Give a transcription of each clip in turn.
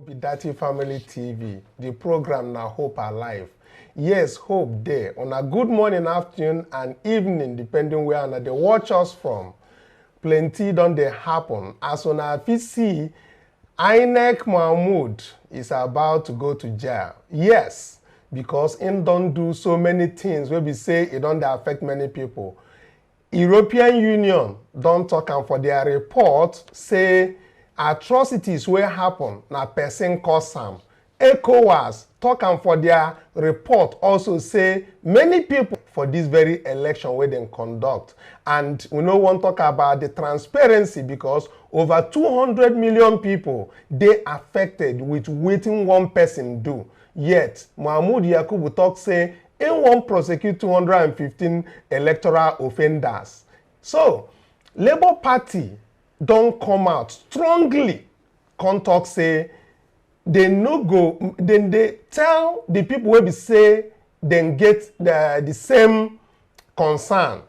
be Dirty Family TV, the program now Hope Alive. Yes, hope there. On a good morning, afternoon, and evening, depending where they watch us from. Plenty don't they happen. As on our PC, Mahmood is about to go to jail. Yes, because he don't do so many things where we say it don't affect many people. European Union don't talk and for their report say atrocities will happen na person cause them. ECOWAS talk and for their report also say many people for this very election where they conduct. And we no want to talk about the transparency because over 200 million people they affected with waiting one person do. Yet Mahmood Yakubu talk say he won't prosecute 215 electoral offenders. So Labour Party don't come out strongly come talk say they no go, then they tell the people where we say then get the same concern.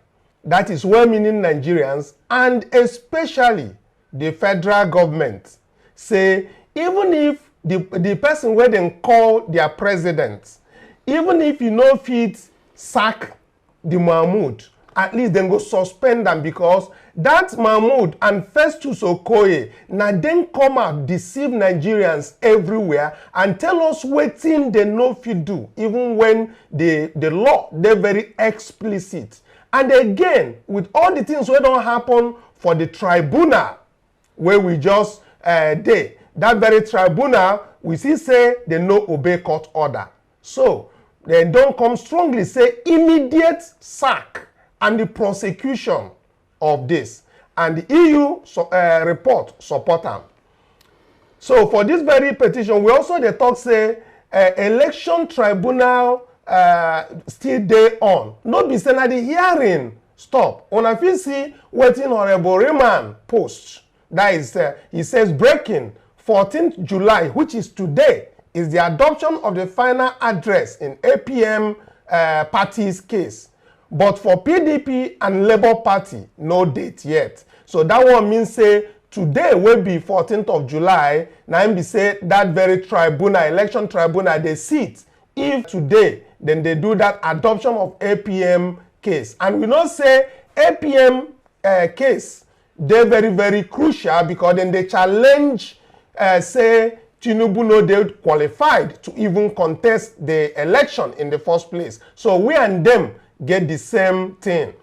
That is well-meaning Nigerians and especially the federal government say even if the person where they call their president, even if you know fit sack the Mahmood, at least then go suspend them because that Mahmood and Festus Okoye now then come out deceive Nigerians everywhere and tell us what thing they know fit do, even when the law they're very explicit. And again, with all the things that don't happen for the tribunal where we just that very tribunal we see say they no obey court order. So they don't come strongly say immediate sack and the prosecution of this. And the EU report support them. So for this very petition, we also they talk say election tribunal still day on. Not be saying that the hearing stop. On a feel see waiting Honorable Remand post. That is, he says breaking 14th July, which is today, is the adoption of the final address in APM party's case. But for PDP and Labour Party, no date yet. So that one means say today will be 14th of July. Now be say that very tribunal, election tribunal, they sit. If today, then they do that adoption of APM case. And we not say APM case, they're very, very crucial because then they challenge, say, Tinubu no they qualified to even contest the election in the first place. So we and them get the same thing.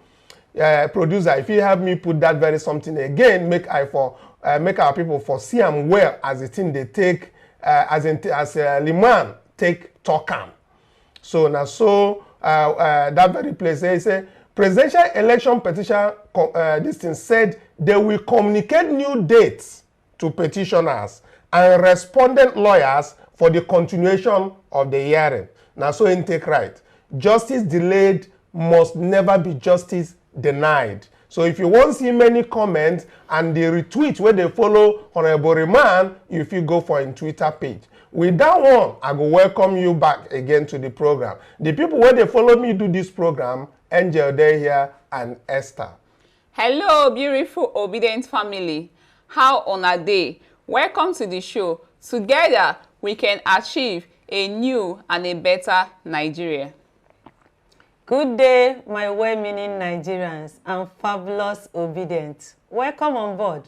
Producer, if you have me put that very something again, make our people foresee them well as the thing they take as Liman take Tokam. So now that very place they say presidential election petition this thing said they will communicate new dates to petitioners and respondent lawyers for the continuation of the hearing. Now so intake right. Justice delayed must never be justice denied. So if you want to see many comments and the retweet where they follow Honorable Remand, if you go for a Twitter page. With that one, I will welcome you back again to the program. The people where they follow me do this program, Angel Day here and Esther. Hello, beautiful obedient family. How on a day? Welcome to the show. Together, we can achieve a new and a better Nigeria. Good day, my well-meaning Nigerians and fabulous obedient. Welcome on board.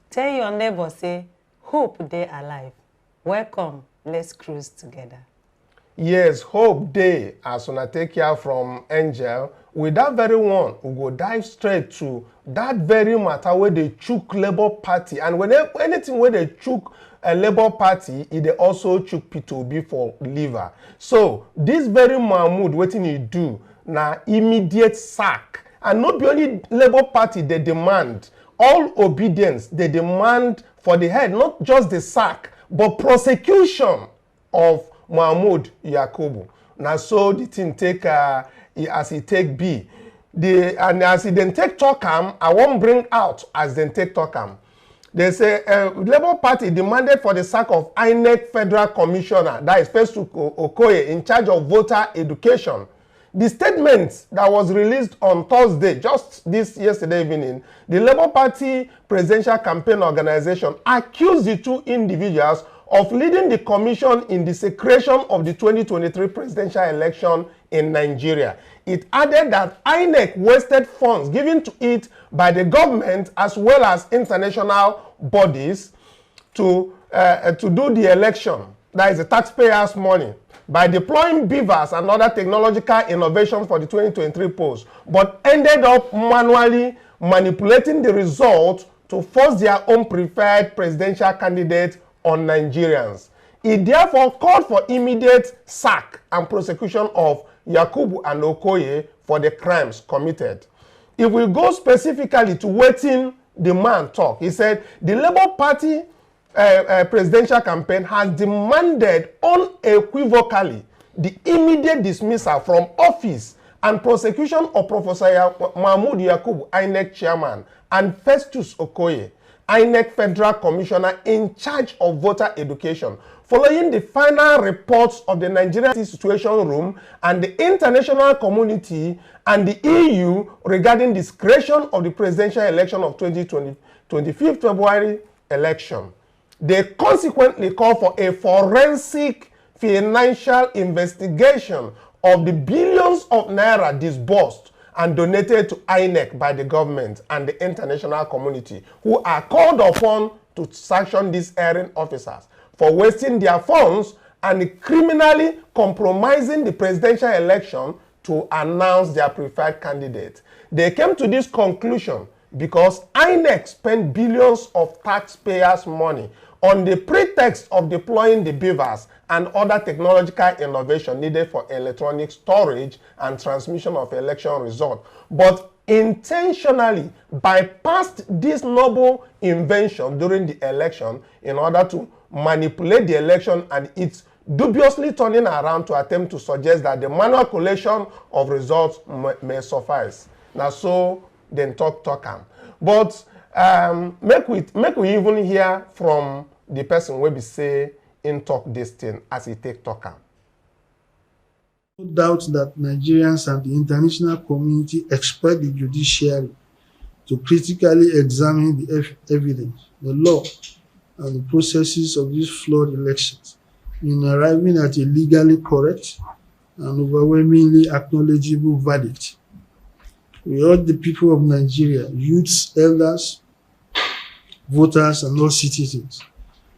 Tell your neighbor, say, hope they alive. Welcome, let's cruise together. Yes, hope they, as when I take care from Angel, with that very one, we go dive straight to that very matter where they chook Labour Party. And whenever anything where they chook a Labour Party, it they also chook P2B for liver. So this very Mahmood, what he do, na immediate sack. And not be only Labour Party they demand, all obedience they demand for the head, not just the sack, but prosecution of Mahmood Yakubu. Now so the thing take as he take B. And as he then take Tokam, I won't bring out as then take Tokam. They say Labour Party demanded for the sack of INEC Federal Commissioner, that is Festus Okoye, in charge of voter education. The statement that was released on Thursday, just this yesterday evening, the Labour Party Presidential Campaign Organization accused the two individuals of leading the commission in the secretion of the 2023 presidential election in Nigeria. It added that INEC wasted funds given to it by the government as well as international bodies to do the election, that is the taxpayers' money, by deploying beavers and other technological innovations for the 2023 polls, but ended up manually manipulating the results to force their own preferred presidential candidate on Nigerians. It therefore called for immediate sack and prosecution of Yakubu and Okoye for the crimes committed. If we go specifically to wetin the man talk, he said the Labour Party presidential campaign has demanded unequivocally the immediate dismissal from office and prosecution of Professor Mahmood Yakubu, INEC chairman, and Festus Okoye, INEC Federal Commissioner in charge of voter education, following the final reports of the Nigerian Situation Room and the international community and the EU regarding the creation of the presidential election of 2020, 25th February election. They consequently call for a forensic financial investigation of the billions of naira disbursed and donated to INEC by the government and the international community, who are called upon to sanction these erring officers for wasting their funds and criminally compromising the presidential election to announce their preferred candidate. They came to this conclusion because INEC spent billions of taxpayers' money on the pretext of deploying the beavers and other technological innovation needed for electronic storage and transmission of election results, but intentionally bypassed this noble invention during the election in order to manipulate the election, and it's dubiously turning around to attempt to suggest that the manual collation of results may suffice. Now, so then talk am. But make we even hear from the person wey be say in talk this thing as he take talk am. No doubt that Nigerians and the international community expect the judiciary to critically examine the evidence, the law, and the processes of these flawed elections in arriving at a legally correct and overwhelmingly acknowledgeable verdict. We urge the people of Nigeria, youths, elders, voters, and all citizens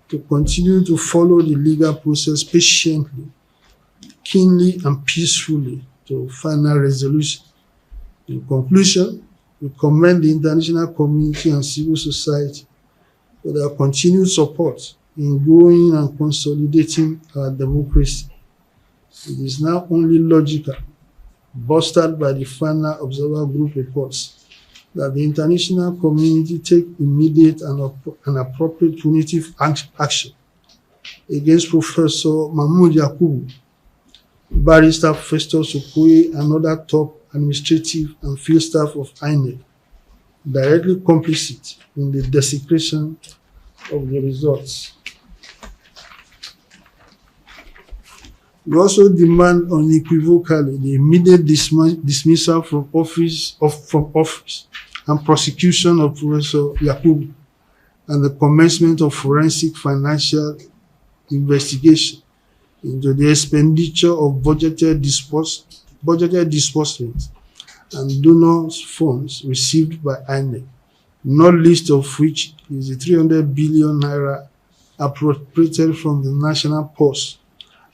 to continue to follow the legal process patiently, keenly, and peacefully to final resolution. In conclusion, we commend the international community and civil society for their continued support in growing and consolidating our democracy. It is now only logical, bolstered by the final Observer Group reports, that the international community take immediate and appropriate punitive action against Professor Mahmood Yakubu, Barrister Festus Okoye, and other top administrative and field staff of INEC, directly complicit in the desecration of the results. We also demand unequivocally the immediate dismissal from office and prosecution of Professor Yakubu, and the commencement of forensic financial investigation into the expenditure of budgeted disbursements and donors' funds received by INEC, not least of which is the 300 billion naira appropriated from the national purse,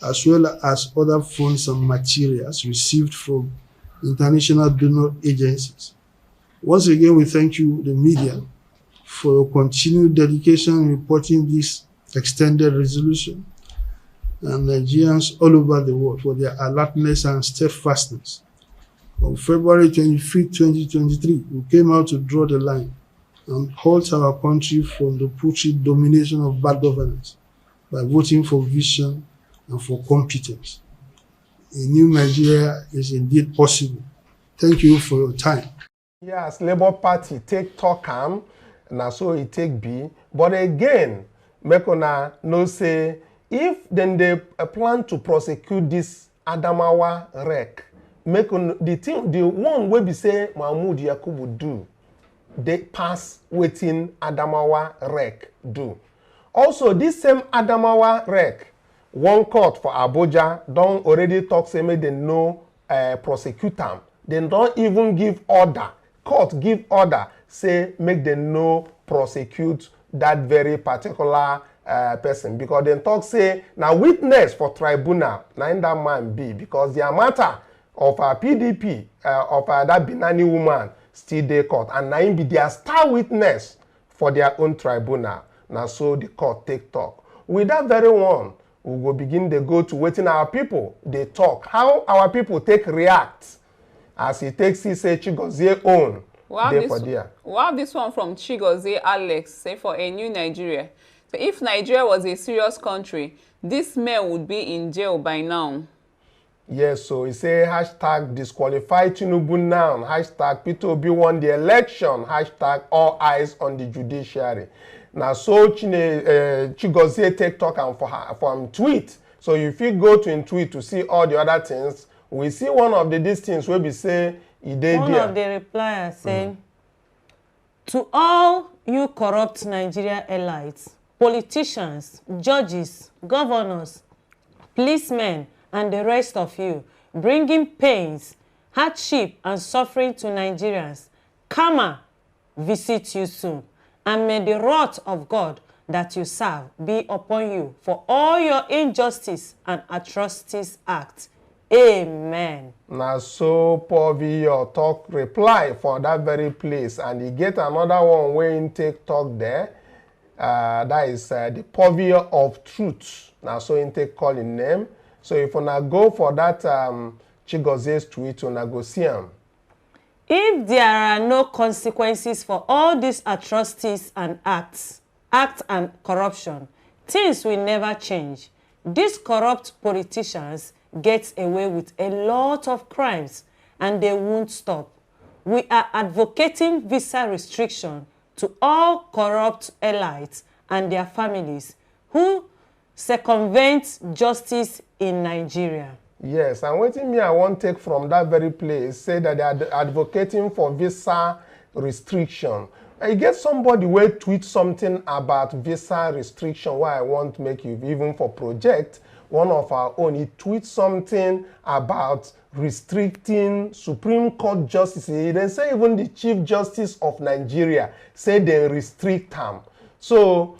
as well as other funds and materials received from international donor agencies. Once again, we thank you, the media, for your continued dedication in reporting this extended resolution, and Nigerians all over the world for their alertness and steadfastness. On February 25, 2023, we came out to draw the line and halt our country from the paltry domination of bad governance by voting for vision and for competence. A new Nigeria is indeed possible. Thank you for your time. Yes, Labour Party take talk am, na so it take be. But again, make una know say if then they plan to prosecute this Adamawa wreck, make una, the one wey be say Mahmood Yakubu do, they pass wetin Adamawa wreck do. Also, this same Adamawa rec, one court for Abuja don already talk say make dem no prosecute am. Dem don even give order, court give order say make dem no prosecute that very particular person, because dem talk say na witness for tribunal na im that man be, because their matter of PDP of that Binani woman still dey court, and na im be their star witness for their own tribunal. Na so the court take talk. With that very one, we go begin dey go to wetin our people dey talk, how our people take react as e take see say Chigozie own dey for there. We have this one from Chigozie Alex, say for a new Nigeria. So if Nigeria was a serious country, this man would be in jail by now. Yes, so he say hashtag disqualify Tinubu now, hashtag Peter Obi won the election, hashtag all eyes on the judiciary. Now so Chigozie take talk and from tweet. So if you go to in tweet to see all the other things, we see one of these things where we say he did one of the repliers saying, to all you corrupt Nigeria elites, politicians, judges, governors, policemen, and the rest of you, bringing pains, hardship, and suffering to Nigerians, karma visit you soon, and may the wrath of God that you serve be upon you for all your injustice and atrocities acts. Amen. Now so Paul your talk reply for that very place, and he get another one where in take talk there. That is the purveyor of truth. Now so in take call in name. So if you na go for that Chigozie's tweet, you na go see him. If there are no consequences for all these atrocities and acts and corruption, things will never change. These corrupt politicians get away with a lot of crimes and they won't stop. We are advocating visa restriction to all corrupt elites and their families who circumvent justice in Nigeria. Yes, and what me I want take from that very place, say that they are advocating for visa restriction. I get somebody will tweet something about visa restriction, why I want to make you, even for project, one of our own, he tweets something about restricting Supreme Court justices. They say even the Chief Justice of Nigeria say they restrict them. So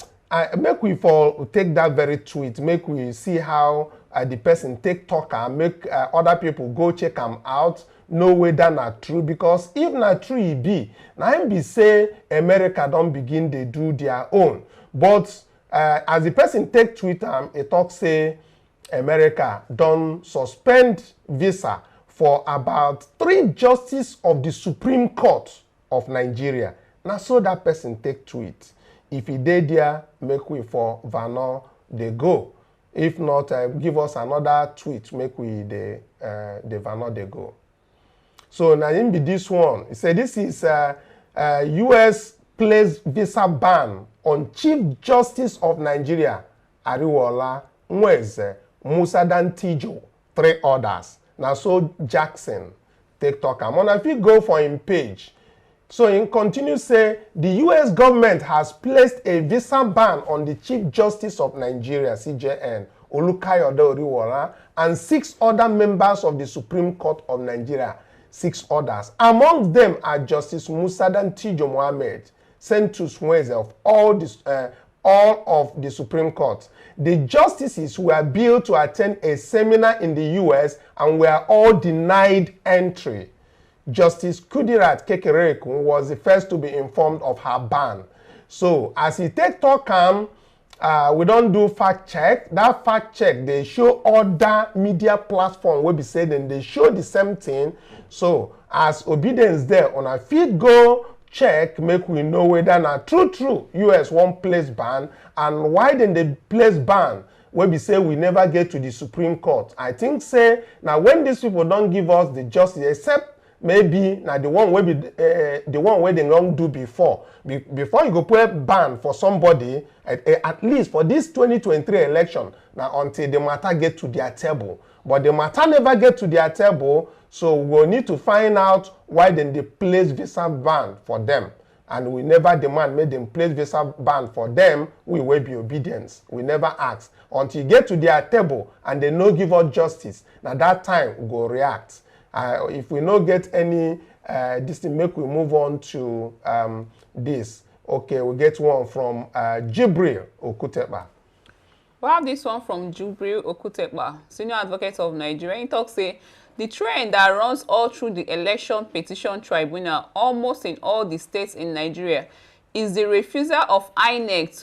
make we take that very tweet, make we see how the person take talk and make other people go check them out, know whether not true, because if not true it be, now him be say America don't begin they do their own. But as the person take tweet it talk say America don't suspend visa for about 3 justices of the Supreme Court of Nigeria. Now so that person take tweet. If he did there, make we for Vano they go. If not, give us another tweet, make we the Vano they go. So now in be this one. He said this is US placed visa ban on Chief Justice of Nigeria, Ariwola Nweze Musa Dantijo, 3 others. Now so Jackson take talk. I'm on if you go for him page. So in continue say the US government has placed a visa ban on the Chief Justice of Nigeria, CJN, Olukayode Oriwola, and 6 other members of the Supreme Court of Nigeria, 6 others. Among them are Justice Musa Dantijo Mohammed, Festus of all of the Supreme Court. The justices were billed to attend a seminar in the US and were all denied entry. Justice Kudirat Kekereekun was the first to be informed of her ban. So as he take talk we don't do fact check. That fact check, they show other media platform will be said and they show the same thing. So as obedience there on a feed go check, make we know whether not true US won't place ban, and why then they place ban when we say we never get to the Supreme Court. I think say now when these people don't give us the justice, except maybe now the one where they don't do before you go put a ban for somebody at least for this 2023 election now until the matter get to their table. But the matter never get to their table, so we'll need to find out why then they place visa ban for them. and we never demand make them place visa ban for them, we will be obedient. We never ask. Until you get to their table and they no give us justice, now that time we go react. If we no get any this thing, make we move on to this. Okay, we get one from Jibril Okutepa. We have this one from Jibril Okutepa, Senior Advocate of Nigeria. He talks, say, the trend that runs all through the election petition tribunal, almost in all the states in Nigeria, is the refusal of INEC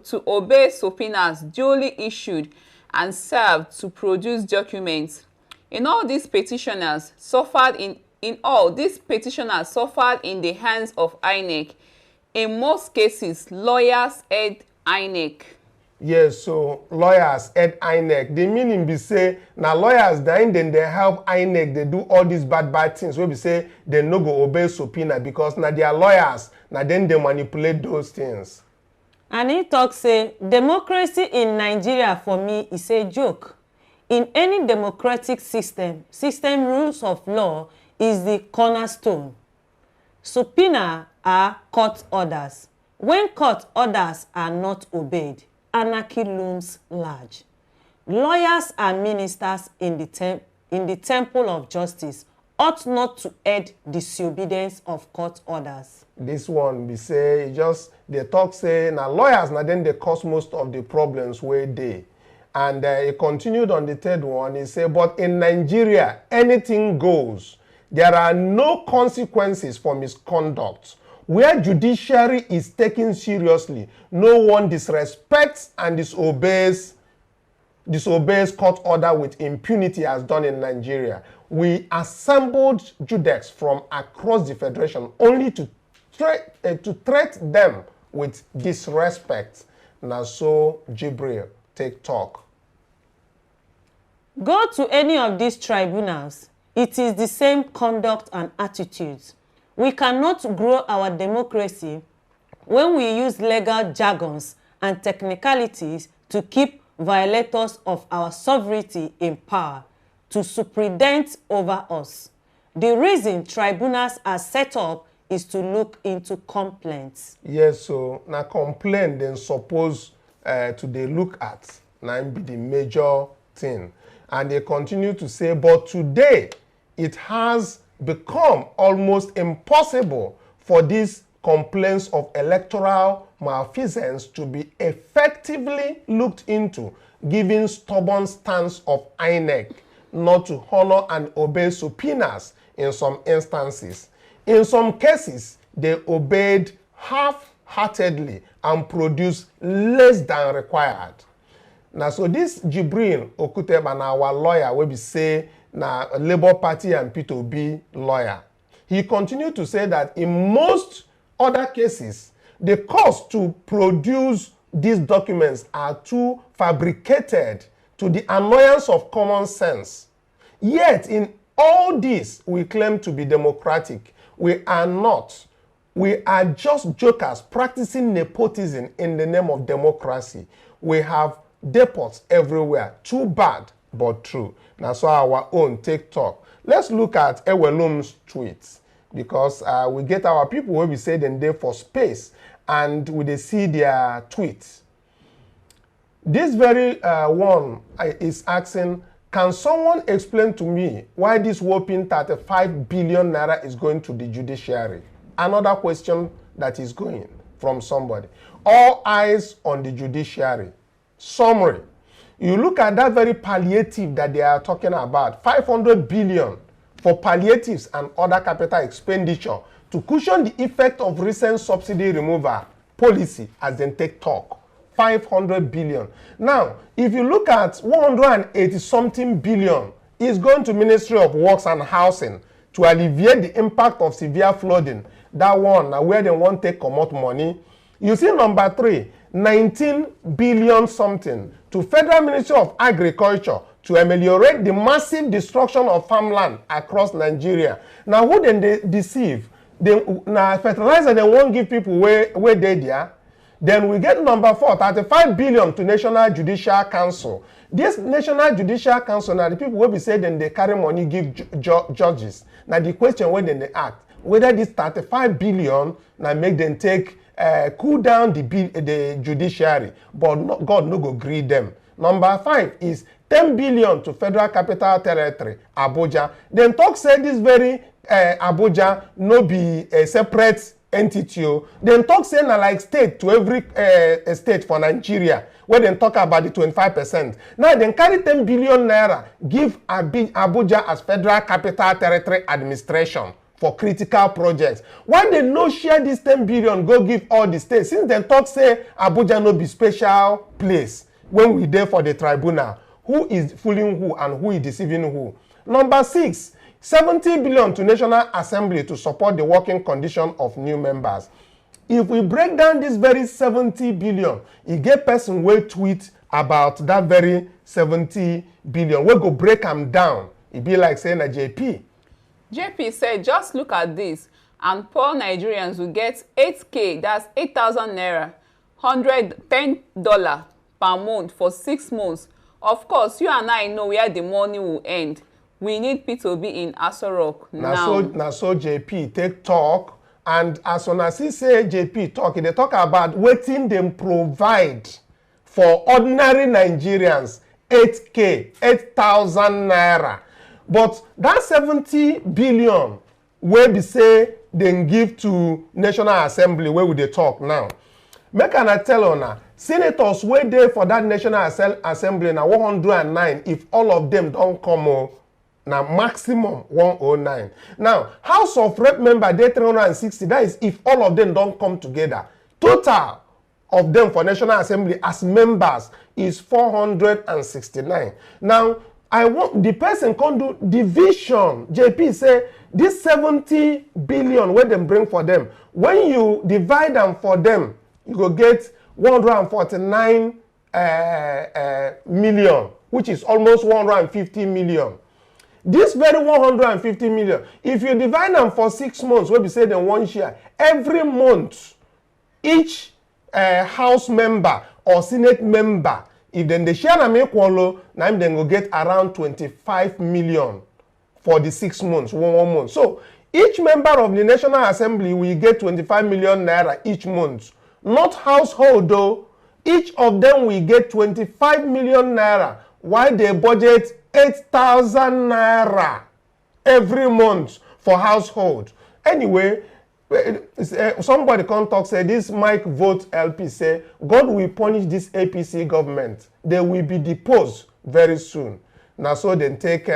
to obey subpoenas duly issued and served to produce documents. In all these petitioners suffered in the hands of INEC. In most cases, lawyers aid INEC. Yes, so lawyers aid INEC. The meaning be say, now lawyers then they help INEC, they do all these bad things. Where we say they no go obey subpoena because now they are lawyers, now then they manipulate those things. And he talks, say, democracy in Nigeria for me is a joke. In any democratic system, rules of law is the cornerstone. Subpoena are court orders. When court orders are not obeyed, anarchy looms large. Lawyers and ministers in the temple of justice ought not to aid disobedience of court orders. This one be say, they talk say, now lawyers now then they cause most of the problems where they. And he continued on the third one, he said, but in Nigeria, anything goes. There are no consequences for misconduct. Where judiciary is taken seriously, no one disrespects and disobeys court order with impunity as done in Nigeria. We assembled judex from across the federation only to treat them with disrespect. Now so Jibril take talk. Go to any of these tribunals. It is the same conduct and attitudes. We cannot grow our democracy when we use legal jargons and technicalities to keep violators of our sovereignty in power, to superintend over us. The reason tribunals are set up is to look into complaints. Yes, so now complaint then suppose to they look at. Now be the major thing. And they continue to say, but today it has become almost impossible for these complaints of electoral malfeasance to be effectively looked into, given stubborn stance of INEC not to honor and obey subpoenas in some instances. In some cases, they obeyed half-heartedly and produced less than required. Now, so this Jibril Okutepa, our lawyer, will be say, now Labour Party and P2B lawyer. He continued to say that in most other cases, the cost to produce these documents are too fabricated to the annoyance of common sense. Yet, in all this, we claim to be democratic. We are not. We are just jokers practicing nepotism in the name of democracy. We have depots everywhere. Too bad, but true. Now, so our own take talk. Let's look at Ewelum's tweets, because we get our people where we say them there for space and we they see their tweets. This very one is asking, can someone explain to me why this whopping 35 billion naira is going to the judiciary? Another question that is going from somebody. All eyes on the judiciary. Summary. You look at that very palliative that they are talking about, 500 billion for palliatives and other capital expenditure to cushion the effect of recent subsidy removal policy as they take talk. 500 billion. Now, if you look at 180 something billion is going to Ministry of Works and Housing to alleviate the impact of severe flooding. That one, now where they want to take come out money. You see number 3, 19 billion something to Federal Ministry of Agriculture to ameliorate the massive destruction of farmland across Nigeria. Now, who then they deceive? Now, fertilizer, they won't give people where they there. Then we get number 4, 35 billion to National Judicial Council. This National Judicial Council, now the people will be saying then they carry money, give judges. Now the question when they act, whether this 35 billion now make them take cool down the judiciary, but God no go gree them. Number 5 is 10 billion to Federal Capital Territory, Abuja. Then talk say this very Abuja no be a separate entity. Then talk say na like state to every state for Nigeria, where they talk about the 25%. Now they carry 10 billion naira, give Abuja as Federal Capital Territory Administration for critical projects. Why they no share this 10 billion go give all the states? Since they talk say Abuja no be special place when we there for the tribunal. Who is fooling who and who is deceiving who? Number 6, 70 billion to National Assembly to support the working condition of new members. If we break down this very 70 billion, you get person will tweet about that very 70 billion. We go break them down. It be like saying a JP. JP said, just look at this, and poor Nigerians will get 8K, that's 8,000 naira, $110 per month for 6 months. Of course, you and I know where the money will end. We need P2B in Aso Rock now. Now so JP take talk, and as soon as he say JP talk, they talk about waiting them provide for ordinary Nigerians 8K, 8,000 naira. But that 70 billion where we say they give to National Assembly, where would they talk now? Make an tell on her. Senators were there for that National Assembly now 109 if all of them don't come now maximum 109. Now, House of Rep member they 360, that is if all of them don't come together. Total of them for National Assembly as members is 469. Now, I want the person can do division. JP say this 70 billion where them bring for them. When you divide them for them, you go get 149 million, which is almost 150 million. This very 150 million, if you divide them for 6 months, where we say them 1 share, every month, each House member or Senate member, if then they share them equal, now then go get around 25 million for the 6 months, one month. So each member of the National Assembly will get 25 million naira each month. Not household though. Each of them will get 25 million naira, while they budget 8,000 naira every month for household. Anyway, somebody come talk say this Mike vote LP say God will punish this APC government. They will be deposed very soon. Now so then take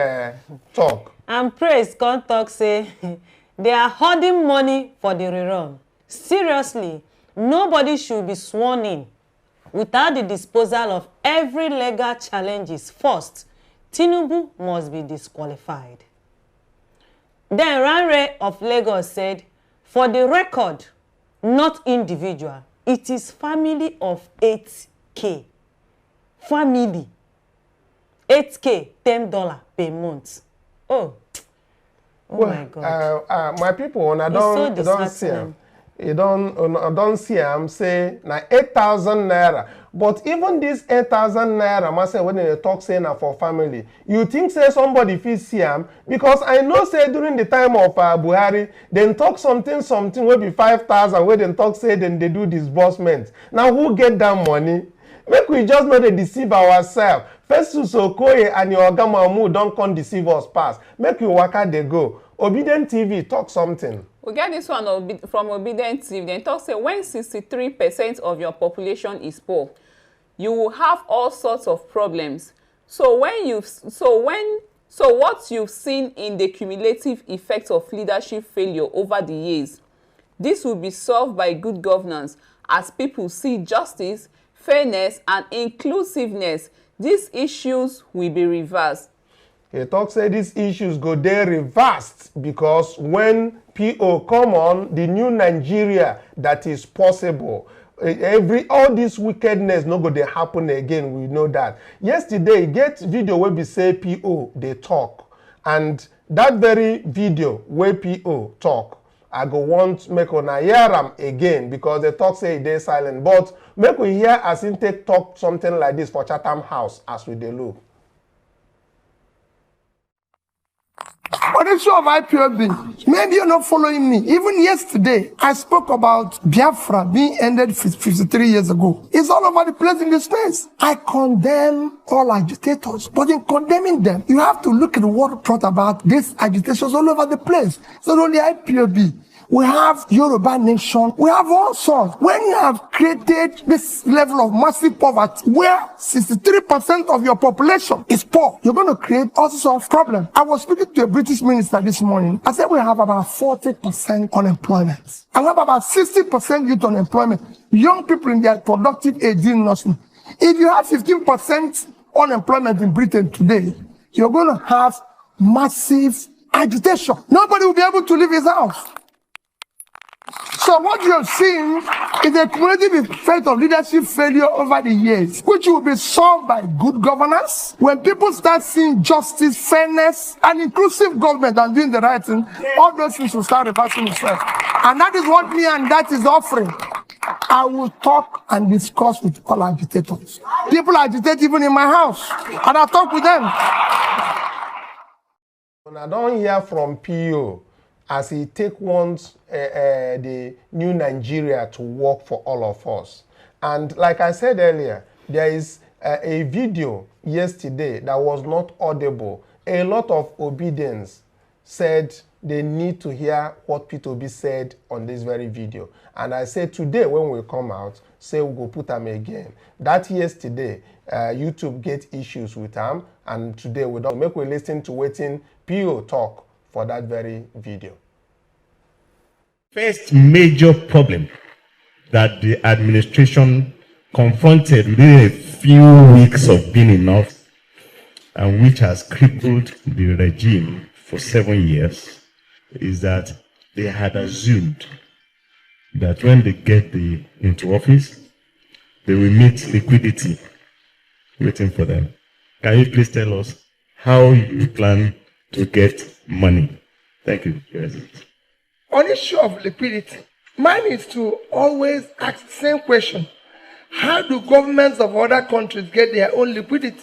talk. And praise come talk say they are hoarding money for the rerun. Seriously, nobody should be sworn in without the disposal of every legal challenges first. Tinubu must be disqualified. Then Ranre of Lagos said, for the record, not individual, it is family of 8K. Family. 8K, $10 per month. Oh well, my God. My people, when I don't see them. You don't see them say na 8,000 naira. But even this 8,000 naira, I say when they talk say na for family, you think say somebody fit see them? Because I know say during the time of Buhari, then talk something will be 5,000, where then talk say then they do disbursement. Now who get that money? Make we just not deceive ourselves. Festus, Okoye and your Oga Mahmood don't come deceive us past. Make you waka they go. Obedient TV talk something. We get this one from Obedient TV. They talk say when 63% of your population is poor, you will have all sorts of problems. So what you've seen in the cumulative effects of leadership failure over the years, this will be solved by good governance as people see justice, fairness, and inclusiveness. These issues will be reversed. He talks say these issues go there reversed because when PO come on, the new Nigeria that is possible. All this wickedness no go dey happen again. We know that. Yesterday, get video where we say PO they talk, and that very video where PO talk, I go want make una hear am again because they talk say they silent. But make we hear as in take talk something like this for Chatham House as we dey look. On the issue of IPOB, maybe you're not following me. Even yesterday, I spoke about Biafra being ended 53 years ago. It's all over the place in the space. I condemn all agitators, but in condemning them, you have to look at what brought about these agitations all over the place. It's not only IPOB. We have Yoruba nation. We have all sorts. When you have created this level of massive poverty, where 63% of your population is poor, you're going to create all sorts of problems. I was speaking to a British minister this morning. I said we have about 40% unemployment. And we have about 60% youth unemployment. Young people in their productive age doing nothing. If you have 15% unemployment in Britain today, you're going to have massive agitation. Nobody will be able to leave his house. So what you're seeing is a cumulative effect of leadership failure over the years, which will be solved by good governance. When people start seeing justice, fairness, and inclusive government and doing the right thing, all those things will start reversing themselves. And that is what me and that is offering. I will talk and discuss with all agitators. People agitate even in my house, and I talk with them. When I don't hear from PO, as he wants the new Nigeria to work for all of us. And like I said earlier, there is a video yesterday that was not audible. A lot of obedience said they need to hear what P2B said on this very video. And I said today when we come out, say we go put them again. That yesterday, YouTube get issues with them, and today we don't make we listen to waiting PO talk for that very video. First major problem that the administration confronted within a few weeks of being in office, and which has crippled the regime for 7 years, is that they had assumed that when they get into office, they will meet liquidity waiting for them. Can you please tell us how you plan to get money? Thank you, President. On the issue of liquidity, mine is to always ask the same question. How do governments of other countries get their own liquidity?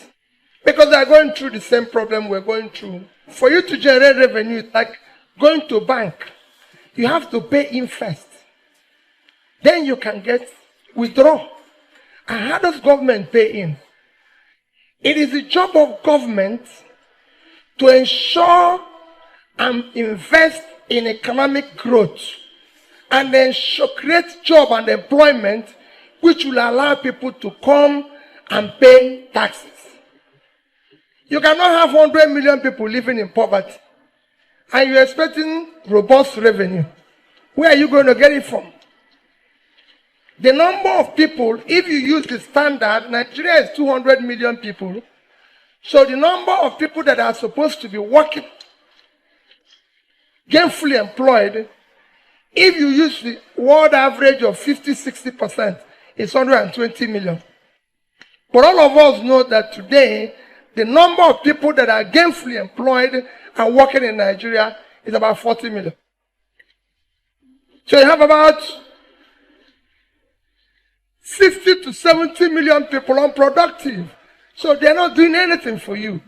Because they are going through the same problem we're going through. For you to generate revenue, like going to a bank, you have to pay in first. Then you can get withdraw. And how does government pay in? It is the job of government to ensure and invest in economic growth, and then create job and employment which will allow people to come and pay taxes. You cannot have 100 million people living in poverty and you're expecting robust revenue. Where are you going to get it from? The number of people, if you use the standard, Nigeria is 200 million people. So the number of people that are supposed to be working, gainfully employed, if you use the world average of 50-60%, it's 120 million. But all of us know that today, the number of people that are gainfully employed and working in Nigeria is about 40 million. So you have about 60 to 70 million people unproductive. So they're not doing anything for you.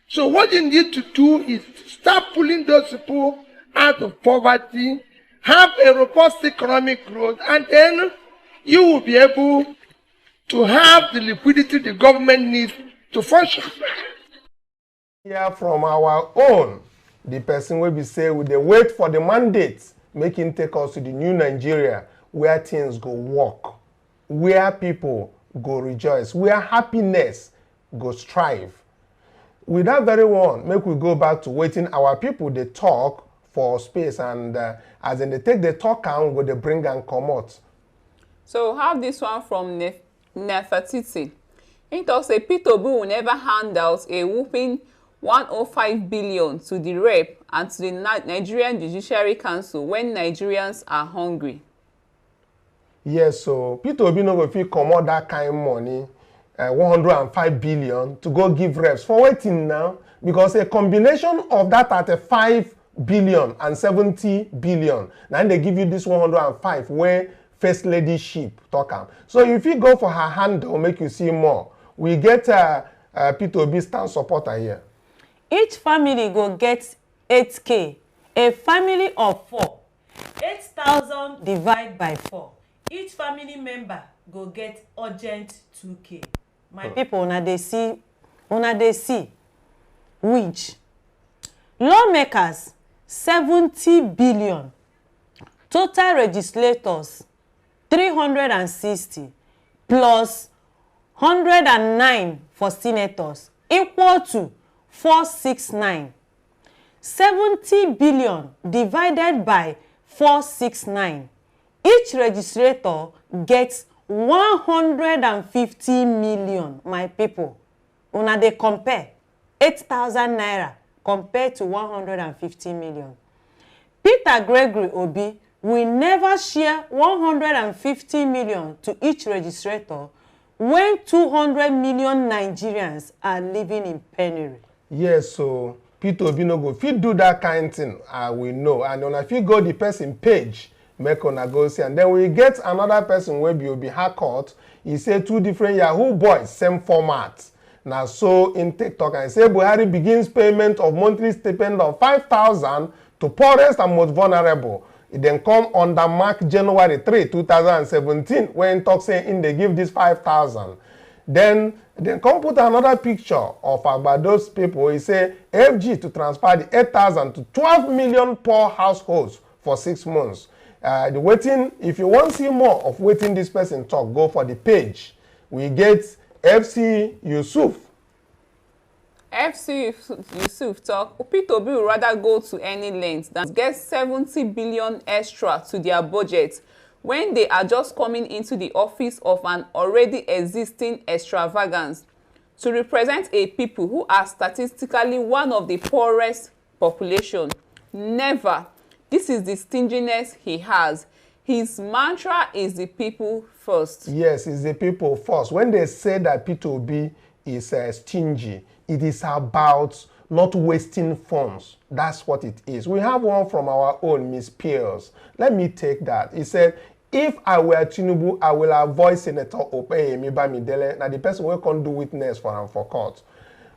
So what you need to do is start pulling those people out of poverty, have a robust economic growth, and then you will be able to have the liquidity the government needs to function. Hear from our own, the person will be say, we dey wait for the mandate, make him take us to the new Nigeria, where things go work, where people go rejoice, where happiness go strive. With that very one, make we go back to waiting our people they talk for space, and as in they take the talk and go they bring and come out. So have this one from Nefertiti. He talks say P2B will never hand out a whooping 105 billion to the rep and to the Nigerian Judiciary Council when Nigerians are hungry. Yes, so P2B no go fit comot that kind of money, 105 billion, to go give reps for waiting now, because a combination of that 35 billion and 70 billion, now they give you this 105 where First Lady ship talk am. So if you go for her hand, will make you see more. We get P2B stand supporter here. Each family go get 8K. A family of 4. 8,000 divided by 4. Each family member go get urgent 2K. My people, una dey see which lawmakers 70 billion, total legislators 360 plus 109 for senators equal to 469. 70 billion divided by 469. Each registrator gets 150 million. My people, una dey compare 8,000 naira compared to 150 million. Peter Gregory Obi will never share 150 million to each registrator when 200 million Nigerians are living in penury. Yes, so Peter Obi no go fit do that kind thing, we know. And when if you go the person page, make una go see. And then we get another person where be haircut. He say 2 different Yahoo boys, same format. Now so in TikTok, and say Buhari begins payment of monthly stipend of 5,000 to poorest and most vulnerable. It then come on the mark January 3, 2017, when talk saying they give this 5,000. Then come put another picture of those people. He say FG to transfer the 8,000 to 12 million poor households for 6 months. The waiting, if you want to see more of waiting this person talk, go for the page. We get FC Yusuf. FC Yusuf talk, Peter Obi will rather go to any length than get 70 billion extra to their budget when they are just coming into the office of an already existing extravagance to represent a people who are statistically one of the poorest population. Never. This is the stinginess he has. His mantra is the people first. Yes, it's the people first. When they say that Peter Obi is stingy, it is about not wasting funds. That's what it is. We have one from our own, Miss Pierce. Let me take that. He said, if I were Tinubu, I will avoid Senator Okoye Bamidele. Now the person will come do witness for him for court.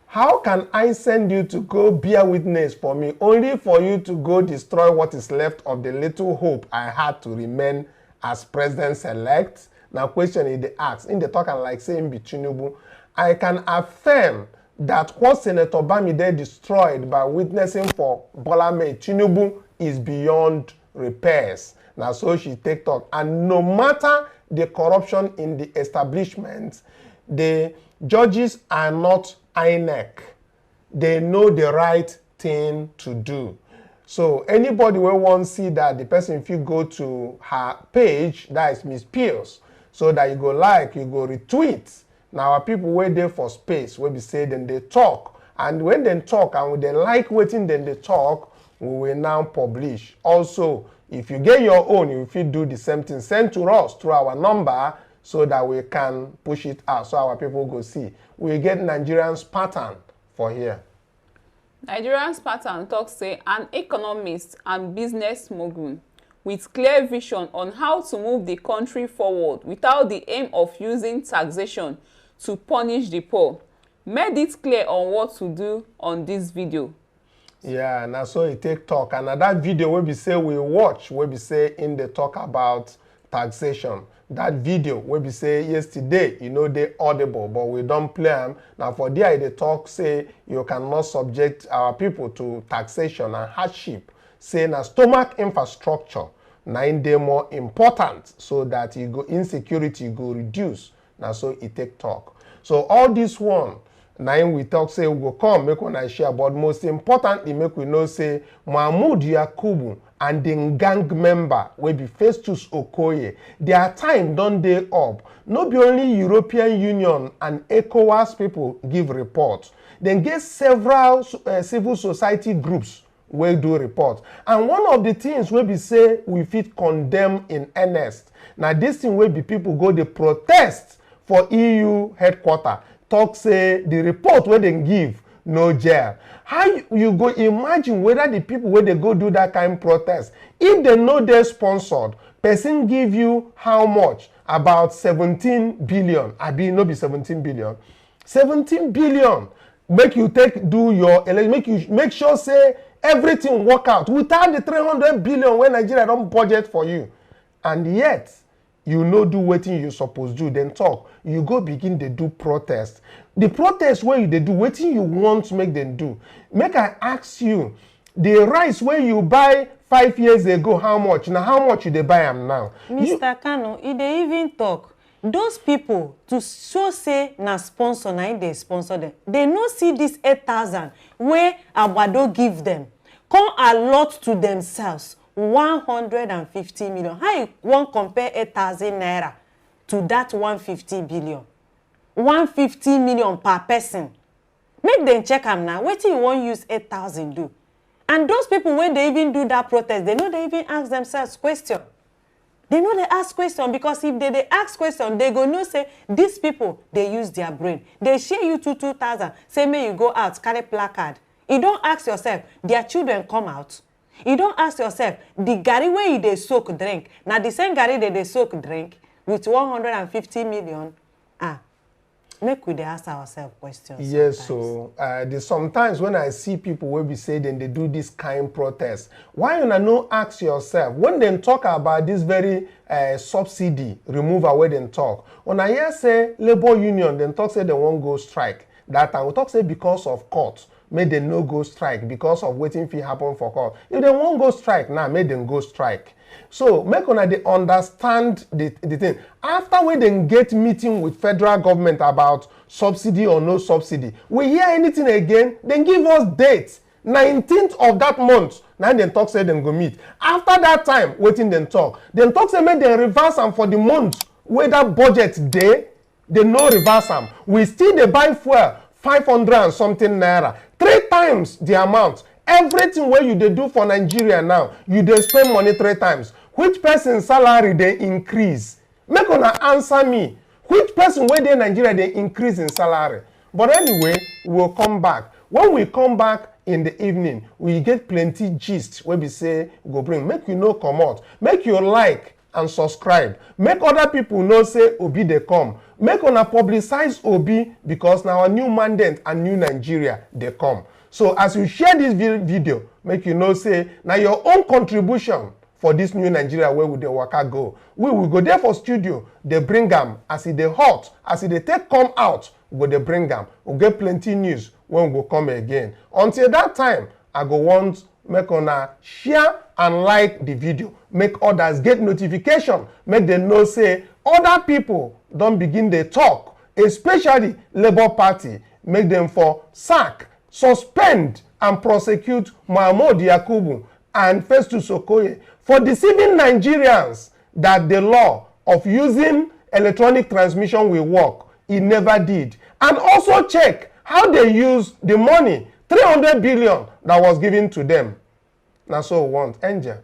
How can I send you to go bear witness for me, only for you to go destroy what is left of the little hope I had to remain as president-elect? Now question is the ask. In the talk and like saying be Tinubu, I can affirm that what Senator Bamidele destroyed by witnessing for Bola Ahmed Tinubu is beyond repairs. Now so she take talk. And no matter the corruption in the establishment, the judges are not INEC. They know the right thing to do. So anybody will want to see that the person, if you go to her page, that is Miss Pierce, so that you go like, you go retweet. Now our people wait there for space where we say then they talk. And when they talk and when they like waiting, then they talk, we will now publish. Also, if you get your own, if you do the same thing, send to us through our number so that we can push it out so our people go see. We get Nigerian's pattern for here. Nigerian's pattern talks say an economist and business mogul with clear vision on how to move the country forward without the aim of using taxation to punish the poor made it clear on what to do on this video. Yeah, now so it take talk. And that video where we say we watch, where we say in the talk about taxation. That video where we say yesterday, you know, they audible, but we don't play them. Now for there, they talk say you cannot subject our people to taxation and hardship. Say na stomach infrastructure, na in dey more important so that you go insecurity go reduce. Now so it take talk. So all this one, now we talk say we go come make one I share, but most importantly make we know say Mahmood Yakubu and the gang member will be Festus Okoye. Their time don't dey up. No be only European Union and ECOWAS people give reports. Then get several civil society groups will do reports. And one of the things will be say we fit condemn in earnest. Now this thing will be people go the protest for EU headquarters. Talk say the report where they give no jail. How you go imagine whether the people where they go do that kind of protest, if they know they're sponsored, person give you how much? About 17 billion. I be no be 17 billion. 17 billion. Make you do your make sure say everything work out without the 300 billion when Nigeria don't budget for you. And yet, you no do wetin you suppose do, then talk. You go begin to do protest. The protest where you they do wetin you want to make them do. Make I ask you, the rice where you buy 5 years ago, how much? Now how much you they buy them now? Mr. Kanu, they even talk. Those people to show say na sponsor, na they sponsor them. They no see this 8,000 where Abado give them. Come allot to themselves 150 million. How you want compare 8,000 naira to that 150 billion? 150 million per person. Make them check them now. What you want use 8,000 do? And those people, when they even do that protest, they know they even ask themselves question. They know they ask question because if they ask question, they go know say these people, they use their brain. They share you to 2,000. Say, may you go out, carry placard. You don't ask yourself, their children come out. You don't ask yourself, the gari where they soak drink. Now the same gari they soak drink with 150 million. Make we ask ourselves questions. Yes, sometimes. so sometimes when I see people will be saying then they do this kind protest, why you no ask yourself when they talk about this very subsidy removal where they talk? When I hear say labor union, then talk say they won't go strike. That time we talk say because of court, may they no go strike because of waiting fee happen for court. If they won't go strike now, may them go strike. So make una they understand the thing. After we then get meeting with federal government about subsidy or no subsidy, we hear anything again, then give us dates. 19th of that month, now then talk say them go meet. After that time, waiting then talk. Then talk say make them reverse them for the month where that budget day, they no reverse them. We still they buy fuel 500 and something naira. 3 times the amount. Everything where you they do for Nigeria now, you they spend money 3 times. Which person's salary they increase? Make una answer me. Which person where they in Nigeria they increase in salary? But anyway, we'll come back. When we come back in the evening, we get plenty gist where we say go bring. Make you know come out. Make you like and subscribe. Make other people know say Obi they come. Make una publicize Obi because now a new mandate and new Nigeria they come. So as you share this video, make you know say now your own contribution for this new Nigeria where would the worker go. We will go there for studio, they bring them as it they hot, as it they take come out, we go they bring them. We'll get plenty news when we go come again. Until that time, I go want make una share and like the video. Make others get notification. Make them know say other people don't begin they talk, especially Labour Party. Make them for sack, suspend and prosecute Mahmood Yakubu and Festus Okoye for deceiving Nigerians that the law of using electronic transmission will work. It never did. And also check how they use the money, 300 billion that was given to them. Now so we want. Angel.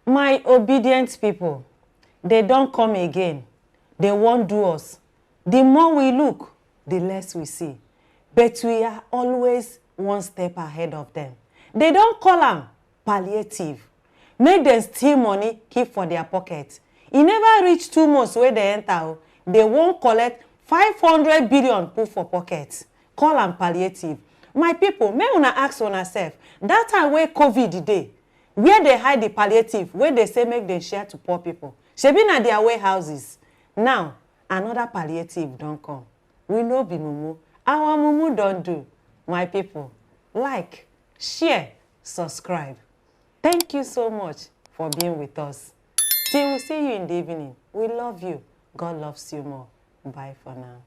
My obedient people, they don't come again. They won't do us. The more we look, the less we see. But we are always one step ahead of them. They don't call them palliative. Make them steal money, keep for their pockets. It never reach 2 months where they enter. They won't collect 500 billion put for pockets. Call them palliative. My people, may una ask on yourself, that time where COVID day, where they hide the palliative, where they say make them share to poor people. She been at their warehouses. Now, another palliative don't come. We know be mumu. Our mumu don't do. My people, like, share, subscribe. Thank you so much for being with us. Till we see you in the evening. We love you. God loves you more. Bye for now.